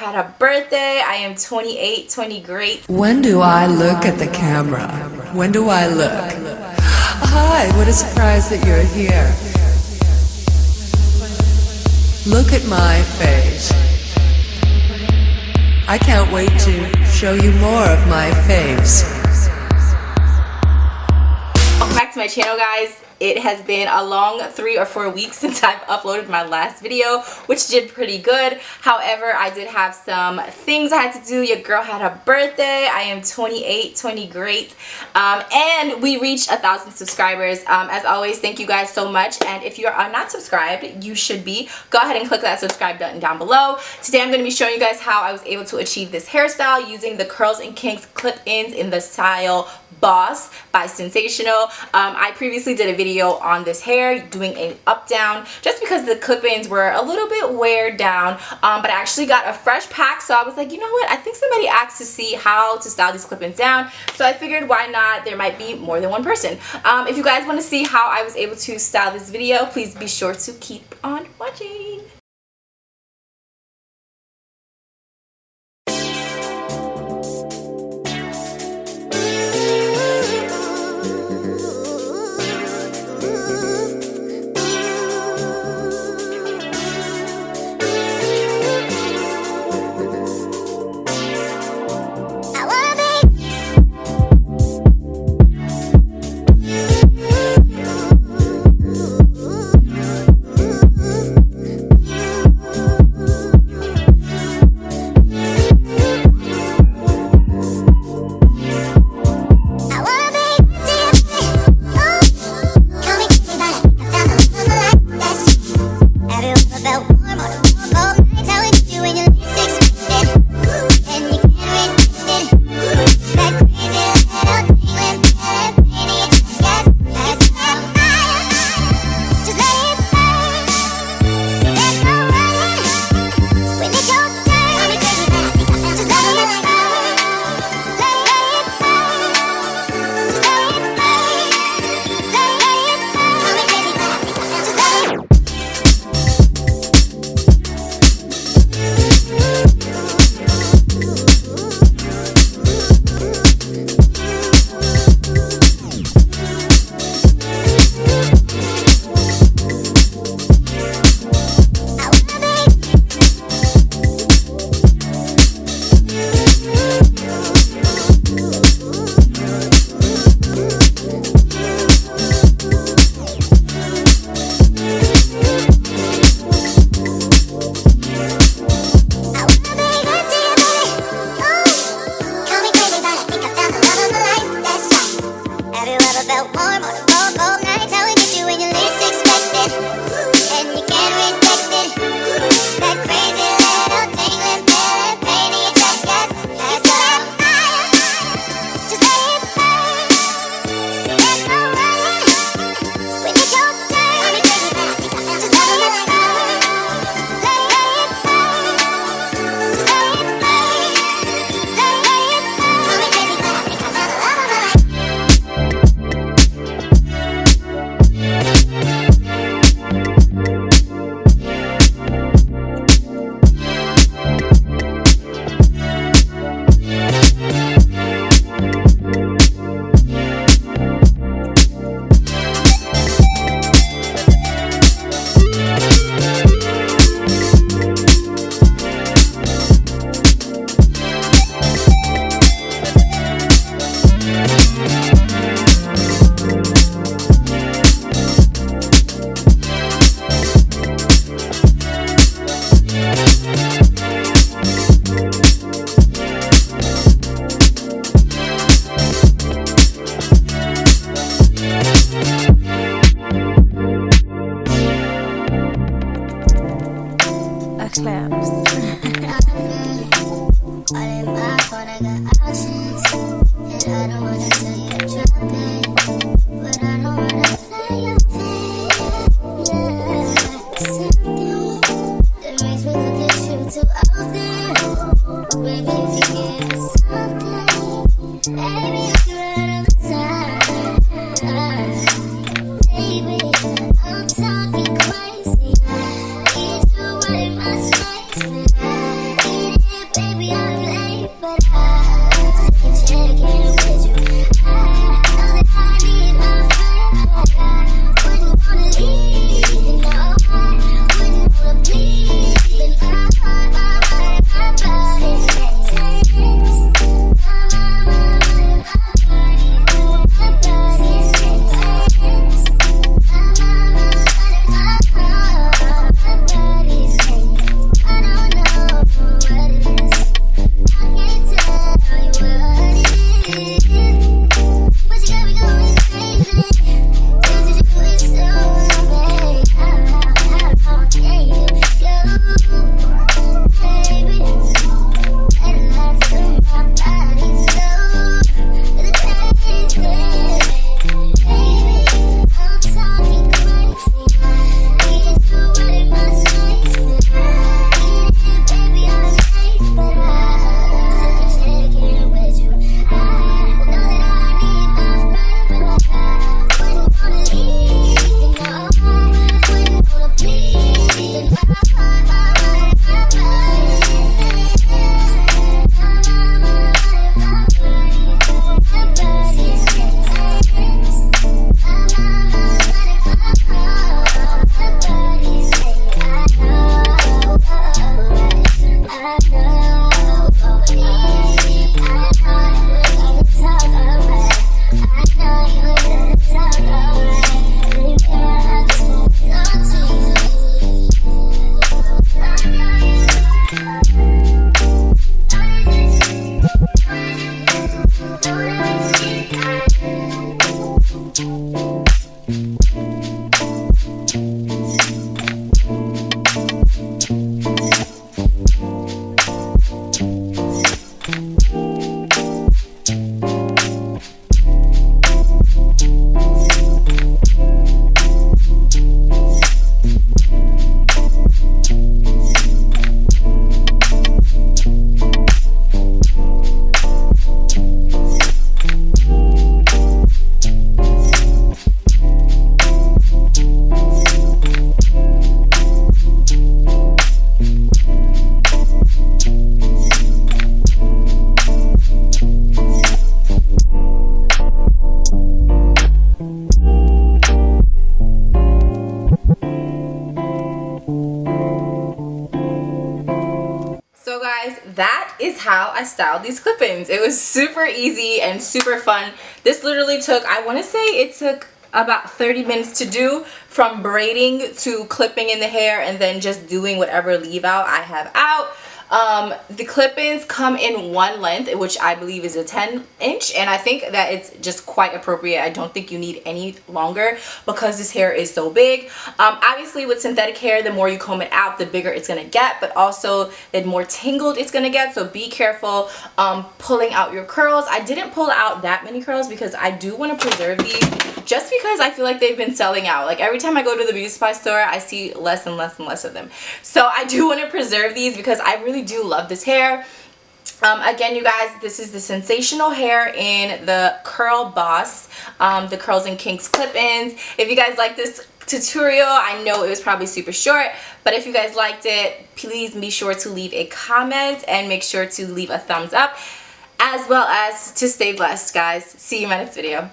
Had a birthday. I am 28, 20 great. When do I look at the camera? When do I look? Hi, what a surprise that you're here. Look at my face. I can't wait to show you more of my face. Welcome back to my channel, guys. It has been a long 3 or 4 weeks since I've uploaded my last video, which did pretty good. However, I did have some things I had to do. Your girl had a birthday. I am 28, 20 great. And we reached 1,000 subscribers. As always, thank you guys so much. And if you are not subscribed, you should be. Go ahead and click that subscribe button down below. Today, I'm going to be showing you guys how I was able to achieve this hairstyle using the Curls and Kinks clip-ins in the style Boss by Sensational. I previously did a video on this hair doing an up down just because the clip-ins were a little bit wear down, but I actually got a fresh pack, so I was like, you know what, I think somebody asked to see how to style these clip-ins down, so I figured why not, there might be more than one person. If you guys want to see how I was able to style this video, please be sure to keep on watching. that is how I styled these clip-ins. It was super easy and super fun. This literally took, I want to say it took about 30 minutes to do, from braiding to clipping in the hair and then just doing whatever leave out I have out. The clip-ins come in one length, which I believe is a 10-inch, and I think that it's just quite appropriate. I don't think you need any longer because this hair is so big. Obviously with synthetic hair, the more you comb it out, the bigger it's gonna get, but also the more tangled it's gonna get, so be careful pulling out your curls. I didn't pull out that many curls because I do want to preserve these, just because I feel like they've been selling out. Like every time I go to the beauty supply store, I see less and less and less of them. So I do want to preserve these because I really do love this hair. Again, you guys, this is the Sensational hair in the Curl Boss, the Curls and Kinks clip-ins. If you guys like this tutorial, I know it was probably super short, but if you guys liked it, please be sure to leave a comment and make sure to leave a thumbs up, as well as to stay blessed, guys. See you in my next video.